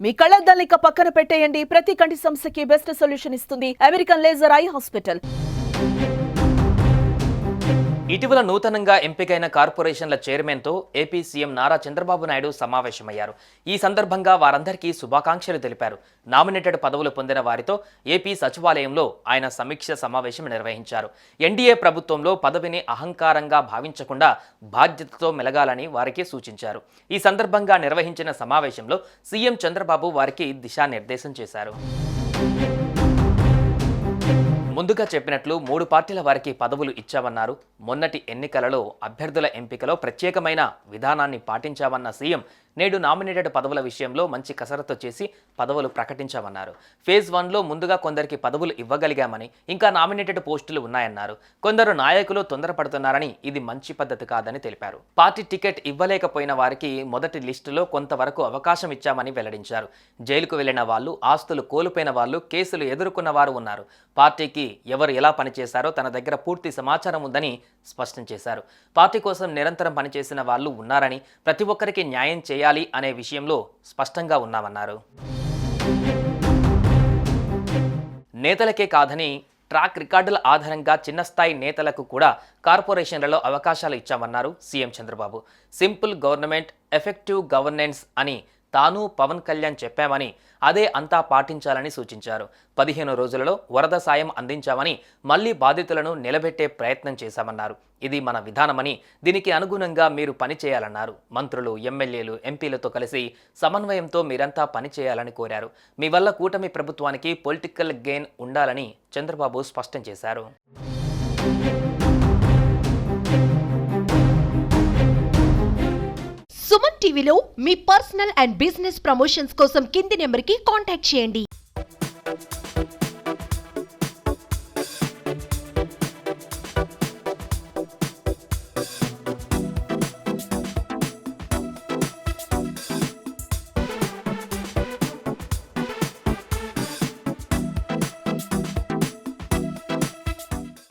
మీ కళ్ళద్దాలిక పక్కన పెట్టేయండి. ప్రతి కంటి సమస్యకి బెస్ట్ సొల్యూషన్ ఇస్తుంది అమెరికన్ లేజర్ ఐ హాస్పిటల్. ఇటీవల నూతనంగా ఎంపికైన కార్పొరేషన్ల చైర్మన్తో ఏపీ సీఎం నారా చంద్రబాబు నాయుడు సమావేశమయ్యారు. ఈ సందర్భంగా వారందరికీ శుభాకాంక్షలు తెలిపారు. నామినేటెడ్ పదవులు పొందిన వారితో ఏపీ సచివాలయంలో ఆయన సమీక్ష సమావేశం నిర్వహించారు. ఎన్డీఏ ప్రభుత్వంలో పదవిని అహంకారంగా భావించకుండా బాధ్యతతో మెలగాలని వారికి సూచించారు. ఈ సందర్భంగా నిర్వహించిన సమావేశంలో సీఎం చంద్రబాబు వారికి దిశానిర్దేశం చేశారు. ముందుగా చెప్పినట్లు 3 పార్టీల వారికి పదవులు ఇచ్చామన్నారు. మొన్నటి ఎన్నికలలో అభ్యర్థుల ఎంపికలో ప్రత్యేకమైన విధానాన్ని పాటించామన్న సీఎం నేడు నామినేటెడ్ పదవుల విషయంలో మంచి కసరత్తు చేసి పదవులు ప్రకటించామన్నారు. ఫేజ్ 1లో ముందుగా కొందరికి పదవులు ఇవ్వగలిగామని, ఇంకా నామినేటెడ్ పోస్టులు ఉన్నాయన్నారు. కొందరు నాయకులు తొందరపడుతున్నారని, ఇది మంచి పద్ధతి కాదని తెలిపారు. పార్టీ టికెట్ ఇవ్వలేకపోయిన వారికి మొదటి లిస్టులో కొంతవరకు అవకాశం ఇచ్చామని వెల్లడించారు. జైలుకు వెళ్లిన వాళ్ళు, ఆస్తులు కోల్పోయిన వాళ్ళు, కేసులు ఎదుర్కొన్న వారు ఉన్నారు. పార్టీకి ఎవరు ఎలా పనిచేశారో తన దగ్గర పూర్తి సమాచారం ఉందని స్పష్టం చేశారు. పార్టీ కోసం నిరంతరం పనిచేసిన వాళ్ళు ఉన్నారని, ప్రతి ఒక్కరికి న్యాయం చేయాలి అనే విషయంలో స్పష్టంగా ఉన్నామన్నారు. నేతలకే కాదని ట్రాక్ రికార్డుల ఆధారంగా చిన్న స్థాయి నేతలకు కూడా కార్పొరేషన్లలో అవకాశాలు ఇచ్చామన్నారు CM Chandrababu. Simple government, effective governance అని తాను పవన్ కళ్యాణ్ చెప్పామని, అదే అంతా పాటించాలని సూచించారు. 15 రోజులలో వరద సాయం అందించామని, మళ్లీ బాధితులను నిలబెట్టే ప్రయత్నం చేశామన్నారు. ఇది మన విధానమని, దీనికి అనుగుణంగా మీరు పనిచేయాలన్నారు. మంత్రులు, ఎమ్మెల్యేలు, ఎంపీలతో కలిసి సమన్వయంతో మీరంతా పనిచేయాలని కోరారు. మీ వల్ల కూటమి ప్రభుత్వానికి పొలిటికల్ గెయిన్ ఉండాలని చంద్రబాబు స్పష్టం చేశారు. సుమన్ టీవీలో మీ పర్సనల్ అండ్ బిజినెస్ ప్రమోషన్స్ కోసం కింది నెంబర్కి కాంటాక్ట్ చేయండి.